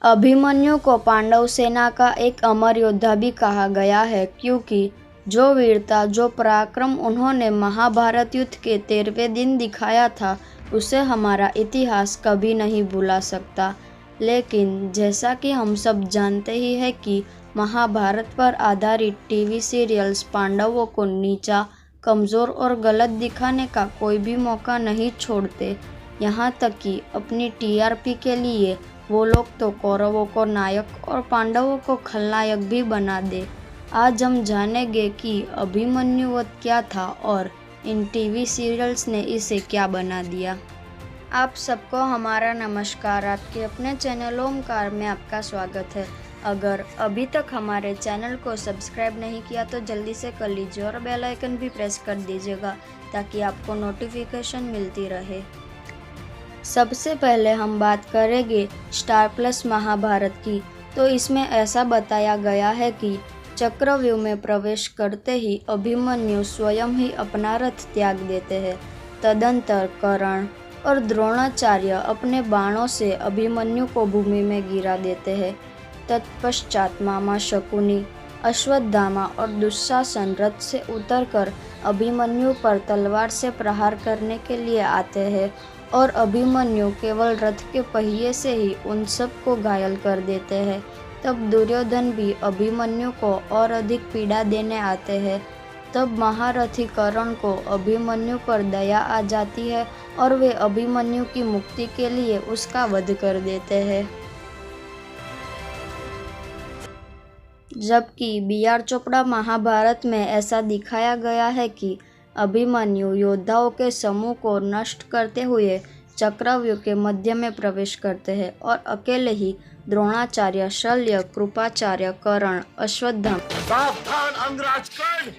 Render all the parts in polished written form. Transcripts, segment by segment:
अभिमन्यु को पांडव सेना का एक अमर योद्धा भी कहा गया है, क्योंकि जो वीरता, जो पराक्रम उन्होंने महाभारत युद्ध के 13वें दिन दिखाया था, उसे हमारा इतिहास कभी नहीं भुला सकता। लेकिन जैसा कि हम सब जानते ही हैं कि महाभारत पर आधारित टीवी सीरियल्स पांडवों को नीचा, कमज़ोर और गलत दिखाने का कोई भी मौका नहीं छोड़ते। यहाँ तक कि अपनी टीआरपी के लिए वो लोग तो कौरवों को नायक और पांडवों को खलनायक भी बना दे। आज हम जानेंगे कि अभिमन्यु वध क्या था और इन टीवी सीरियल्स ने इसे क्या बना दिया। आप सबको हमारा नमस्कार। आपके अपने चैनल ओमकार में आपका स्वागत है। अगर अभी तक हमारे चैनल को सब्सक्राइब नहीं किया तो जल्दी से कर लीजिए और बेल आइकन भी प्रेस कर दीजिएगा ताकि आपको नोटिफिकेशन मिलती रहे। सबसे पहले हम बात करेंगे स्टार प्लस महाभारत की। तो इसमें ऐसा बताया गया है कि चक्रव्यूह में प्रवेश करते ही अभिमन्यु स्वयं ही अपना रथ त्याग देते हैं। तदंतर कर्ण और द्रोणाचार्य अपने बाणों से अभिमन्यु को भूमि में गिरा देते हैं। तत्पश्चात मामा शकुनी, अश्वत्थामा और दुशासन रथ से उतरकर अभिमन्यु पर तलवार से प्रहार करने के लिए आते हैं और अभिमन्यु केवल रथ के पहिए से ही उन सब को घायल कर देते हैं। तब दुर्योधन भी अभिमन्यु को और अधिक पीड़ा देने आते हैं। तब महारथी कर्ण को अभिमन्यु पर दया आ जाती है और वे अभिमन्यु की मुक्ति के लिए उसका वध कर देते हैं। जबकि बी.आर. चोपड़ा महाभारत में ऐसा दिखाया गया है कि अभिमन्यु योद्धाओं के समूह को नष्ट करते हुए चक्रव्यूह के मध्य में प्रवेश करते हैं और अकेले ही द्रोणाचार्य, शल्य, कृपाचार्य, कर्ण, अश्वत्थामा सावधान अंगराज कर्ण!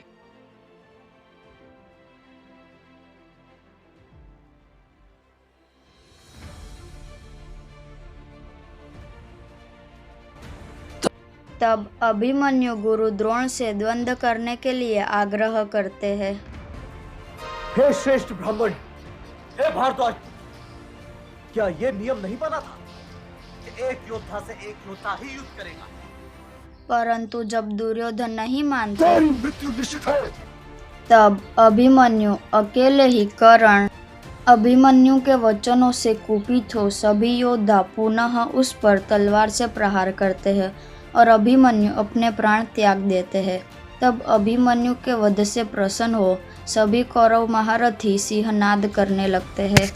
तब अभिमन्यु गुरु द्रोण से द्वंद्व करने के लिए आग्रह करते हैं। हे श्रेष्ठ ब्राह्मण, हे भारद्वाज, क्या ये नियम नहीं बना था कि एक योद्धा से एक योद्धा ही युद्ध करेगा? परंतु जब दुर्योधन नहीं मानते, तेरी मृत्यु निश्चित है। तब अभिमन्यु अकेले ही कर्ण अभिमन्यु के वचनों से कुपित हो सभी योद्धा पुनः उस पर तलवार से प्रहार करते हैं और अभिमन्यु अपने प्राण त्याग देते हैं। तब अभिमन्यु के वध से प्रसन्न हो सभी कौरव महारथी सिंहनाद करने लगते हैं।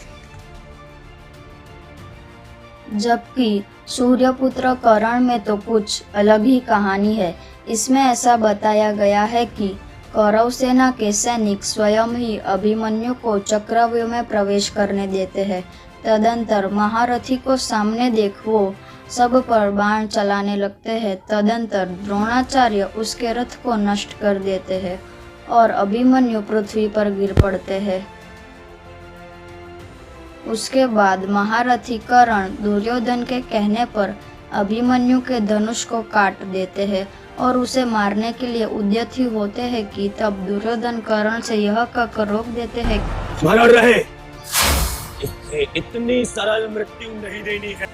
जबकि सूर्यपुत्र कर्ण में तो कुछ अलग ही कहानी है। इसमें ऐसा बताया गया है कि कौरव सेना के सैनिक स्वयं ही अभिमन्यु को चक्रव्यूह में प्रवेश करने देते हैं। तदंतर महारथी को सामने देख वो सब पर बाण चलाने लगते हैं। तदंतर द्रोणाचार्य उसके रथ को नष्ट कर देते हैं और अभिमन्यु पृथ्वी पर गिर पड़ते हैं। उसके बाद महारथी कर्ण दुर्योधन के कहने पर अभिमन्यु के धनुष को काट देते हैं और उसे मारने के लिए उद्यत ही होते हैं कि तब दुर्योधन कर्ण से यह कहकर रोक देते हैं, स्मरण रहे, इसे इतनी सरल मृत्यु नहीं देनी है।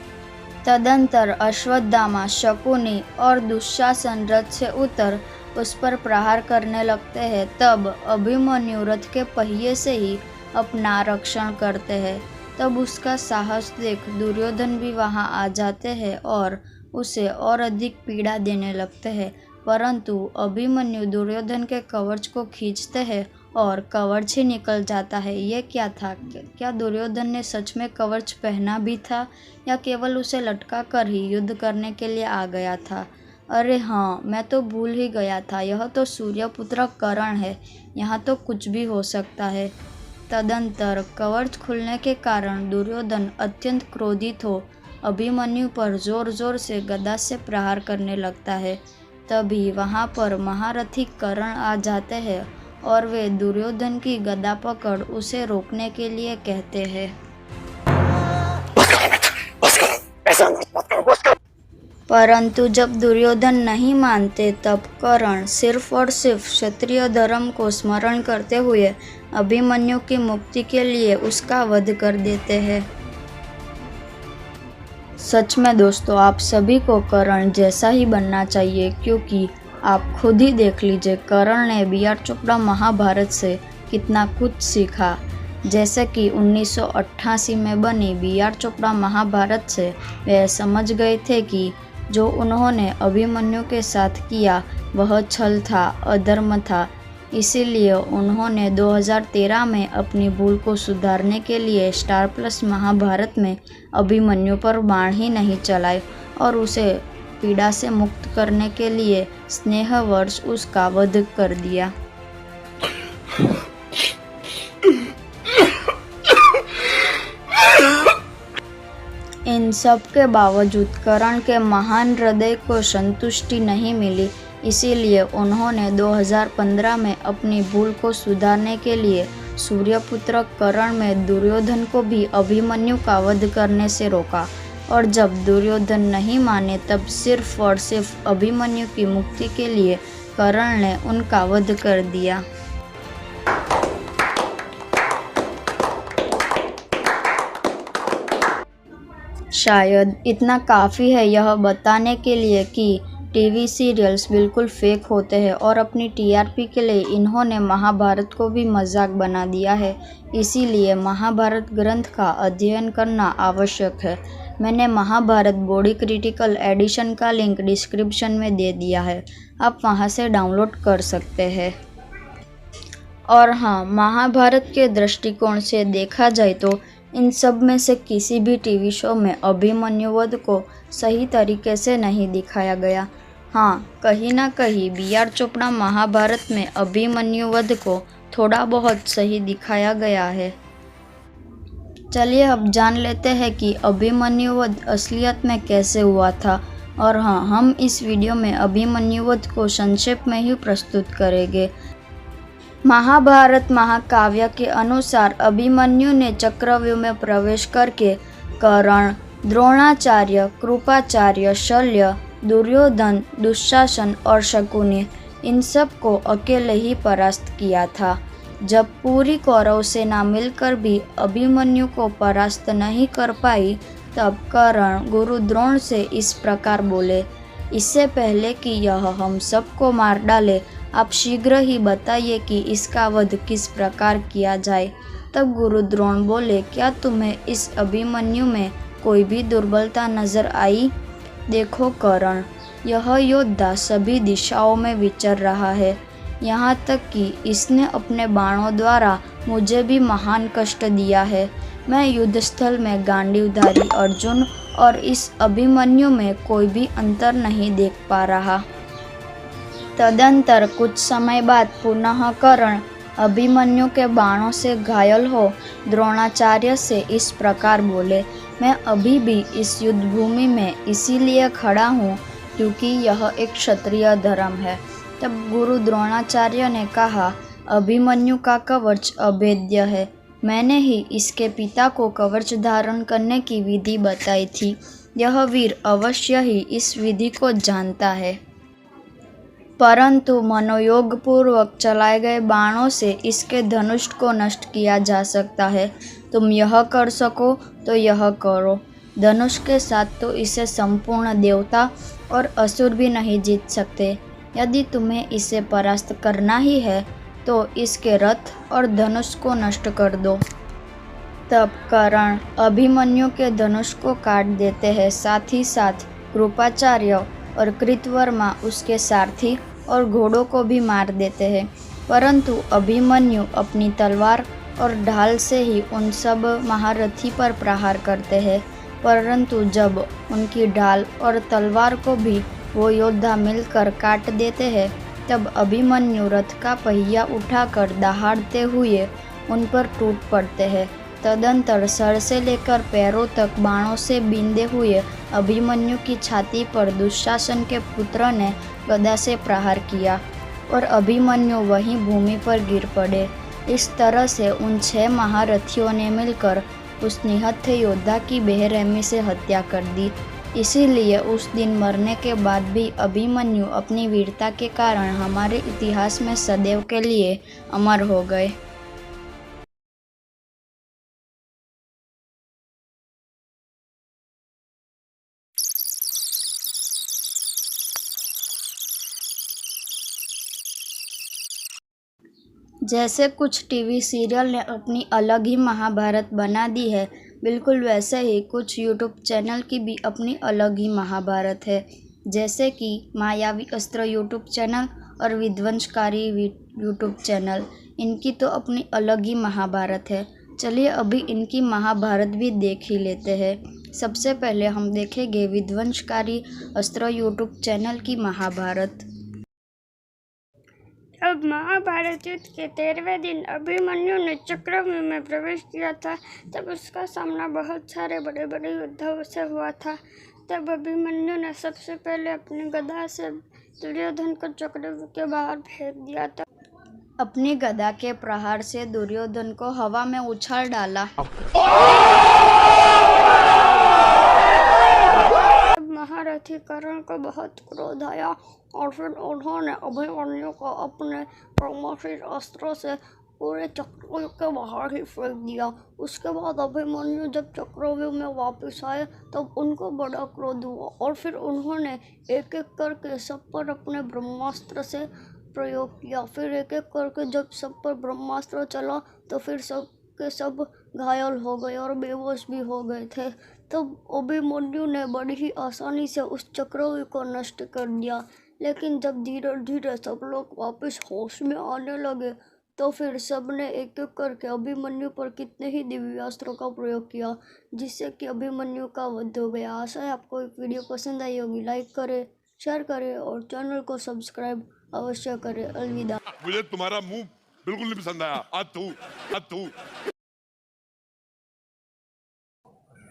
तदंतर अश्वत्थामा, शकुनी और दुशासन रथ से उतर उस पर प्रहार करने लगते हैं। तब अभिमन्यु रथ के पहिए से ही अपना रक्षण करते हैं। तब उसका साहस देख दुर्योधन भी वहां आ जाते हैं और उसे और अधिक पीड़ा देने लगते हैं। परंतु अभिमन्यु दुर्योधन के कवच को खींचते हैं और कवच ही निकल जाता है। ये क्या था? क्या दुर्योधन ने सच में कवच पहना भी था या केवल उसे लटका कर ही युद्ध करने के लिए आ गया था? अरे हाँ, मैं तो भूल ही गया था, यह तो सूर्यपुत्र कर्ण है। यहाँ तो कुछ भी हो सकता है। तदंतर कवच खुलने के कारण दुर्योधन अत्यंत क्रोधित हो अभिमन्यु पर जोर जोर से गदा से प्रहार करने लगता है। तभी वहाँ पर महारथी कर्ण आ जाते हैं और वे दुर्योधन की गदा पकड़ उसे रोकने के लिए कहते हैं, परंतु जब दुर्योधन नहीं मानते तब कर्ण सिर्फ और सिर्फ क्षत्रिय धर्म को स्मरण करते हुए अभिमन्यु की मुक्ति के लिए उसका वध कर देते हैं। सच में दोस्तों, आप सभी को कर्ण जैसा ही बनना चाहिए, क्योंकि आप खुद ही देख लीजिए कर्ण ने बी.आर. चोपड़ा महाभारत से कितना कुछ सीखा। जैसे कि 1988 में बनी बी.आर. चोपड़ा महाभारत से वे समझ गए थे कि जो उन्होंने अभिमन्यु के साथ किया वह छल था, अधर्म था। इसीलिए उन्होंने 2013 में अपनी भूल को सुधारने के लिए स्टार प्लस महाभारत में अभिमन्यु पर बाण ही नहीं चलाए और उसे पीड़ा से मुक्त करने के लिए स्नेहवश उसका वध कर दिया। इन सब के बावजूद कर्ण के महान हृदय को संतुष्टि नहीं मिली। इसीलिए उन्होंने 2015 में अपनी भूल को सुधारने के लिए सूर्यपुत्र कर्ण में दुर्योधन को भी अभिमन्यु का वध करने से रोका। और जब दुर्योधन नहीं माने तब सिर्फ और सिर्फ अभिमन्यु की मुक्ति के लिए कर्ण ने उनका वध कर दिया। शायद इतना काफ़ी है यह बताने के लिए कि टीवी सीरियल्स बिल्कुल फेक होते हैं और अपनी टीआरपी के लिए इन्होंने महाभारत को भी मजाक बना दिया है। इसीलिए महाभारत ग्रंथ का अध्ययन करना आवश्यक है। मैंने महाभारत बॉडी क्रिटिकल एडिशन का लिंक डिस्क्रिप्शन में दे दिया है, आप वहां से डाउनलोड कर सकते हैं। और हाँ, महाभारत के दृष्टिकोण से देखा जाए तो इन सब में से किसी भी टीवी शो में अभिमन्यु वध को सही तरीके से नहीं दिखाया गया। हाँ, कहीं ना कहीं बी.आर. चोपड़ा महाभारत में अभिमन्यु वध को थोड़ा बहुत सही दिखाया गया है। चलिए अब जान लेते हैं कि अभिमन्यु वध असलियत में कैसे हुआ था। और हाँ, हम इस वीडियो में अभिमन्यु वध को संक्षेप में ही प्रस्तुत करेंगे। महाभारत महाकाव्य के अनुसार अभिमन्यु ने चक्रव्यूह में प्रवेश करके कर्ण, द्रोणाचार्य, कृपाचार्य, शल्य, दुर्योधन, दुशासन और शकुनि इन सब को अकेले ही परास्त किया था। जब पूरी कौरव सेना मिलकर भी अभिमन्यु को परास्त नहीं कर पाई तब कर्ण गुरु द्रोण से इस प्रकार बोले, इससे पहले कि यह हम सबको मार डाले, आप शीघ्र ही बताइए कि इसका वध किस प्रकार किया जाए। तब गुरु द्रोण बोले, क्या तुम्हें इस अभिमन्यु में कोई भी दुर्बलता नजर आई? देखो कर्ण, यह योद्धा सभी दिशाओं में विचर रहा है, यहाँ तक कि इसने अपने बाणों द्वारा मुझे भी महान कष्ट दिया है। मैं युद्धस्थल में गांडीवधारी अर्जुन और इस अभिमन्यु में कोई भी अंतर नहीं देख पा रहा। तदंतर कुछ समय बाद पुनः कर्ण अभिमन्यु के बाणों से घायल हो द्रोणाचार्य से इस प्रकार बोले, मैं अभी भी इस युद्ध भूमि में इसीलिए खड़ा हूँ क्योंकि यह एक क्षत्रिय धर्म है। तब गुरु द्रोणाचार्य ने कहा, अभिमन्यु का कवच अभेद्य है, मैंने ही इसके पिता को कवच धारण करने की विधि बताई थी, यह वीर अवश्य ही इस विधि को जानता है। परंतु मनोयोग पूर्वक चलाए गए बाणों से इसके धनुष को नष्ट किया जा सकता है। तुम यह कर सको तो यह करो। धनुष के साथ तो इसे संपूर्ण देवता और असुर भी नहीं जीत सकते। यदि तुम्हें इसे परास्त करना ही है तो इसके रथ और धनुष को नष्ट कर दो। तब कर्ण अभिमन्यु के धनुष को काट देते हैं, साथ ही साथ कृपाचार्य और कृतवर्मा उसके सारथी और घोड़ों को भी मार देते हैं। परंतु अभिमन्यु अपनी तलवार और ढाल से ही उन सब महारथी पर प्रहार करते हैं। परंतु जब उनकी ढाल और तलवार को भी वो योद्धा मिलकर काट देते हैं तब अभिमन्यु रथ का पहिया उठाकर दहाड़ते हुए उन पर टूट पड़ते हैं। तदंतर सर से लेकर पैरों तक बाणों से बींधे हुए अभिमन्यु की छाती पर दुशासन के पुत्र ने गदा से प्रहार किया और अभिमन्यु वहीं भूमि पर गिर पड़े। इस तरह से उन 6 महारथियों ने मिलकर उस निहत्थे योद्धा की बेरहमी से हत्या कर दी। इसीलिए उस दिन मरने के बाद भी अभिमन्यु अपनी वीरता के कारण हमारे इतिहास में सदैव के लिए अमर हो गए। जैसे कुछ टीवी सीरियल ने अपनी अलग ही महाभारत बना दी है, बिल्कुल वैसे ही कुछ यूट्यूब चैनल की भी अपनी अलग ही महाभारत है। जैसे कि मायावी अस्त्र यूट्यूब चैनल और विध्वंसकारी यूट्यूब चैनल, इनकी तो अपनी अलग ही महाभारत है। चलिए अभी इनकी महाभारत भी देख ही लेते हैं। सबसे पहले हम देखेंगे विध्वंसकारी अस्त्र यूट्यूब चैनल की महाभारत। अब महाभारत युद्ध के 13वें दिन अभिमन्यु ने चक्रव्यूह में प्रवेश किया था। तब उसका सामना बहुत सारे बड़े बड़े योद्धाओं से हुआ था। तब अभिमन्यु ने सबसे पहले अपनी गदा से दुर्योधन को चक्रव्यूह के बाहर फेंक दिया था। अपनी गदा के प्रहार से दुर्योधन को हवा में उछाल डाला। महारथी कर्ण को बहुत क्रोध आया और फिर उन्होंने अभिमन्यु को अपने ब्रह्मास्त्र अस्त्रों से पूरे चक्रव्यूह के बाहर ही फेंक दिया। उसके बाद अभिमन्यु जब चक्रव्यूह में वापस आए तब उनको बड़ा क्रोध हुआ और फिर उन्होंने एक एक करके सब पर अपने ब्रह्मास्त्र से प्रयोग किया। फिर एक एक करके जब सब पर ब्रह्मास्त्र चला तो फिर सब के सब घायल हो गए और बेहोश भी हो गए थे। तब अभिमन्यु ने बड़ी ही आसानी से उस चक्रव्यूह को नष्ट कर दिया। लेकिन जब धीरे धीरे सब लोग वापस होश में आने लगे तो फिर सब ने एक एक करके अभिमन्यु पर कितने ही दिव्यास्त्रों का प्रयोग किया, जिससे कि अभिमन्यु का वध हो गया। आशा है आपको एक वीडियो पसंद आई होगी। लाइक करें, शेयर करें और चैनल को सब्सक्राइब अवश्य करें। अलविदा। मुझे तुम्हारा मुंह बिल्कुल नहीं पसंद आया। अतू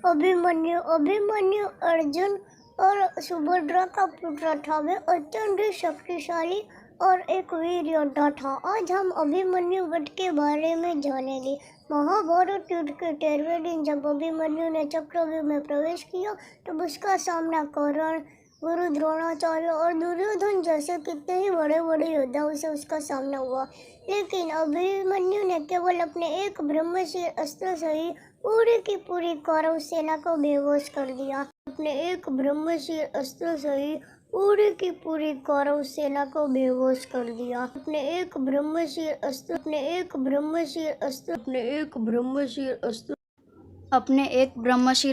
अभिमन्यु अर्जुन और सुभद्रा का पुत्र था। वे अत्यंत शक्तिशाली और एक वीर योद्धा था। आज हम अभिमन्यु वध के बारे में जानेंगे। महाभारत युद्ध के 13वें दिन जब अभिमन्यु ने चक्रव्यूह में प्रवेश किया तब उसका सामना कर्ण, गुरु द्रोणाचार्य और दुर्योधन जैसे कितने ही बड़े बड़े योद्धाओं से उसका सामना हुआ। लेकिन अभिमन्यु ने केवल अपने एक ब्रह्मशीर अस्त्र से ही पूरी की पूरी कौरव सेना को बेहोश कर दिया। अपने एक ब्रह्मशीर अस्त्र से ही पूरी की पूरी कौरव सेना को बेहोश कर दिया। अपने एक ब्रह्मशीर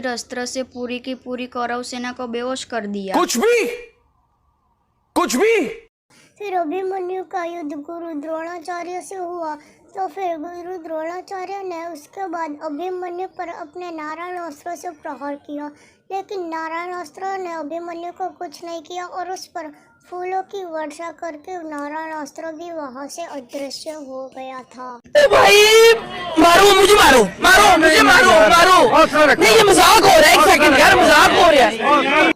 अस्त्र से पूरी की पूरी कौरव सेना को बेहोश कर दिया। कुछ भी। फिर अभिमन्यु का युद्ध गुरु द्रोणाचार्य से हुआ। तो फिर गुरु द्रोणाचार्य ने उसके बाद अभिमन्यु पर अपने नारायण अस्त्र से प्रहार किया। लेकिन नारायण अस्त्र ने अभिमन्यु को कुछ नहीं किया और उस पर फूलों की वर्षा करके नारायण अस्त्र भी वहां से अदृश्य हो गया था। भाई मुझे मारो। नहीं ये मजाक हो रहा है। एक सेकंड यार, मजाक हो रहा है।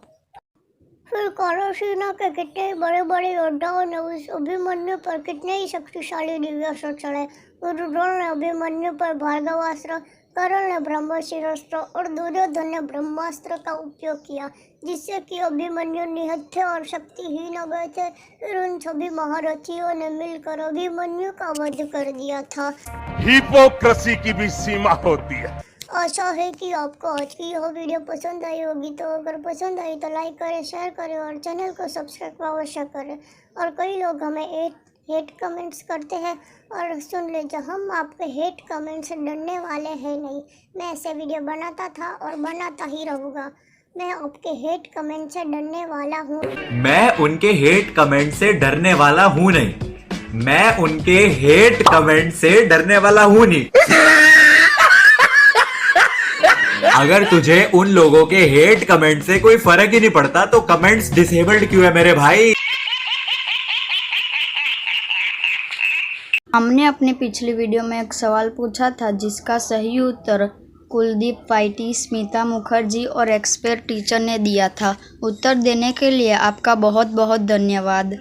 फिर कौरव सेना के कितने बड़े बड़े योद्धाओं ने उस अभिमन्यु पर कितने ही शक्तिशाली दिव्यास्त्र चलाए। गुरु द्रोण ने अभिमन्यु पर भार्गवास्त्र, कर्ण ने ब्रह्मशिरास्त्र और दुर्योधन ने ब्रह्मास्त्र का उपयोग किया, जिससे कि अभिमन्यु निहत्थे और शक्तिहीन हो गए थे। फिर उन सभी महारथियों ने मिलकर अभिमन्यु का वध कर दिया था। हिपोक्रेसी की भी सीमा होती है। आशा है कि आपको आज की यह वीडियो पसंद आई होगी। तो अगर पसंद आई तो लाइक करें, शेयर करें और चैनल को सब्सक्राइब अवश्य करें। और कई लोग हमें हेट कमेंट्स करते हैं और सुन लीजिए, हम आपके हेट कमेंट से डरने वाले हैं नहीं। मैं ऐसे वीडियो बनाता था और बनाता ही रहूँगा। मैं आपके हेट कमेंट से डरने वाला हूँ। मैं उनके हेट कमेंट से डरने वाला हूँ नहीं। मैं उनके हेट कमेंट से डरने वाला हूँ नहीं। अगर तुझे उन लोगों के हेट कमेंट से कोई फर्क ही नहीं पड़ता तो कमेंट्स डिसेबल्ड क्यों है मेरे भाई? हमने अपनी पिछली वीडियो में एक सवाल पूछा था जिसका सही उत्तर कुलदीप पाइटी, स्मिता मुखर्जी और एक्सपर्ट टीचर ने दिया था। उत्तर देने के लिए आपका बहुत बहुत धन्यवाद।